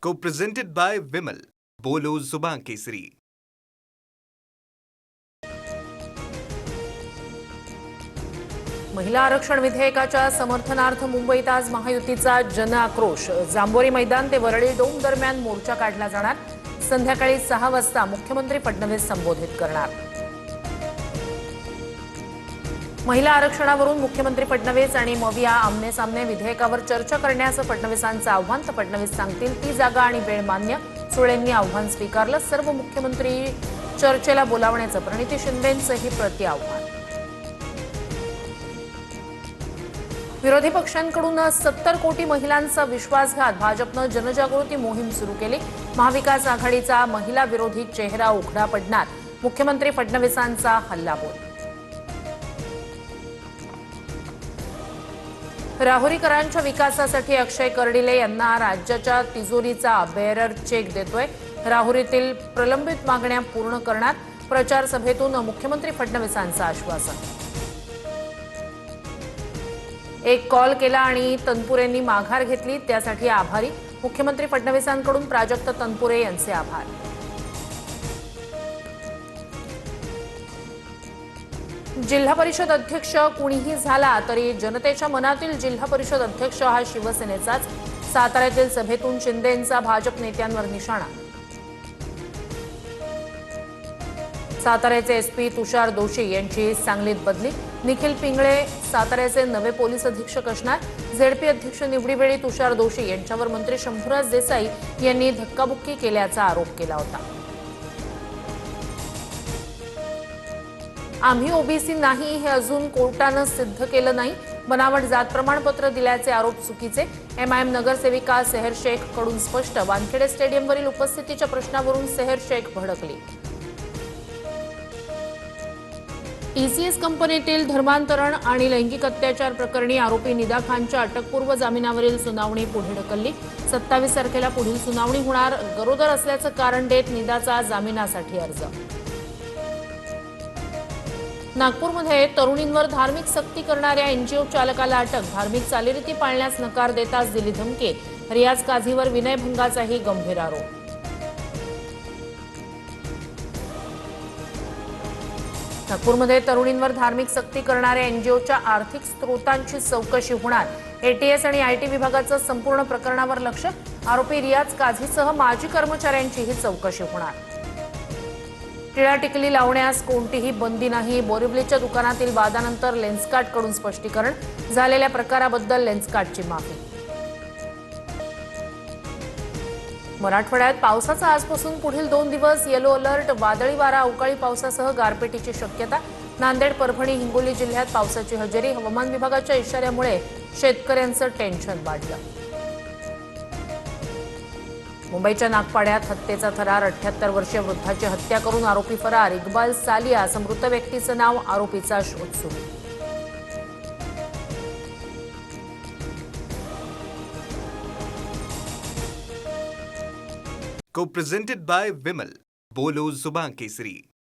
Co-presented by Vimal. बोलो जुबान केसरी. महिला आरक्षण विधेयकाच्या समर्थनार्थ मुंबईत आज महायुतीचा जनआक्रोश. जांभोरी मैदान ते वरळी डोंग दरम्यान मोर्चा काढला जाणार. संध्याकाळी 6 वाजता मुख्यमंत्री फडणवीस संबोधित करणार. महिला आरक्षणावरून मुख्यमंत्री फडणवीस आणि मविया आमने-सामने विधेयकावर चर्चा करण्याचं फडणवीसांचं आव्हान. तर फडणवीस सांगतील ती जागा आणि वेळ मान्य. सुळेंनी आव्हान स्वीकारलं. सर्व मुख्यमंत्री चर्चेला बोलावण्याचं प्रणिती शिंदेंचंही प्रति आव्हान. विरोधी पक्षांकडून 70 कोटी महिलांचा विश्वासघात. भाजपनं जनजागृती मोहीम सुरू केली. महाविकास आघाडीचा महिला विरोधी चेहरा उघडा पडणार. मुख्यमंत्री फडणवीसांचा हल्लाबोल. राहुरीकरांच्या विकासासाठी अक्षय कर्डिले यांना राज्याच्या तिजोरीचा बेअरर चेक देतोय. राहुरीतील प्रलंबित मागण्या पूर्ण करणार. प्रचार सभेतून मुख्यमंत्री फडणवीसांचं आश्वासन. एक कॉल केला आणि तनपुरेंनी माघार घेतली, त्यासाठी आभारी. मुख्यमंत्री फडणवीसांकडून प्राजक्त तनपुरे यांचे आभार. जिल्हा परिषद अध्यक्ष कुणीही झाला तरी जनतेच्या मनातील जिल्हा परिषद अध्यक्ष हा शिवसेनेचाच. साताऱ्यातील सभेतून शिंदेंचा भाजप नेत्यांवर निशाणा. साताऱ्याचे एसपी तुषार दोशी यांची सांगलीत बदली. निखिल पिंगळे साताऱ्याचे नवे पोलीस अधीक्षक असणार. झेडपी अध्यक्ष निवडीवेळी तुषार दोशी यांच्यावर मंत्री शंभूराज देसाई यांनी धक्काबुक्की केल्याचा आरोप केला होता. आम्ही ओबीसी नाही हे अजून कोर्टानं सिद्ध केलं नाही. बनावट जात प्रमाणपत्र दिल्याचे आरोप चुकीचे. एमआयएम नगरसेविका सेहर शेख कडून स्पष्ट. वानखेडे स्टेडियमवरील उपस्थितीच्या प्रश्नावरून सेहर शेख भडकली. टीसीएस कंपनीतील धर्मांतरण आणि लैंगिक अत्याचार प्रकरणी आरोपी निदा खानच्या अटकपूर्व जामिनावरील सुनावणी पुढे ढकलली. 27 तारखेला पुढील सुनावणी होणार. गरोदर असल्याचं कारण देत निदाचा जामिनासाठी अर्ज. नागपूरमध्ये तरुणींवर धार्मिक सक्ती करणाऱ्या एनजीओ चालकाला अटक. धार्मिक चालीरीती पाळण्यास नकार देताच दिली धमकी. रियाज काझीवर विनयभंगाचाही गंभीर आरोप. नागपूरमध्ये तरुणींवर धार्मिक सक्ती करणाऱ्या एनजीओच्या आर्थिक स्रोतांची चौकशी होणार. एटीएस आणि आयटी विभागाचं संपूर्ण प्रकरणावर लक्ष. आरोपी रियाज काझीसह माजी कर्मचाऱ्यांचीही चौकशी होणार. टिळा टिकली लावण्यास कोणतीही बंदी नाही. बोरिवलीच्या दुकानातील वादानंतर लेन्सकार्टकडून स्पष्टीकरण. झालेल्या प्रकाराबद्दल लेन्सकार्टची माफी. मराठवाड्यात पावसाचा आजपासून पुढील 2 दिवस येलो अलर्ट. वादळी वारा, अवकाळी पावसासह गारपिटीची शक्यता. नांदेड, परभणी, हिंगोली जिल्ह्यात पावसाची हजेरी. हवामान विभागाच्या इशाऱ्यामुळे शेतकऱ्यांचं टेन्शन वाढलं. मुंबईच्या नागपाड्यात हत्येचा थरार. 78 वर्षीय वृद्धाची हत्या करून आरोपी फरार. इक्बाल सालिया असं मृत व्यक्तीचं नाव. आरोपीचा शोध सुरू. Co-presented by Vimal. बोलो जुबान केसरी.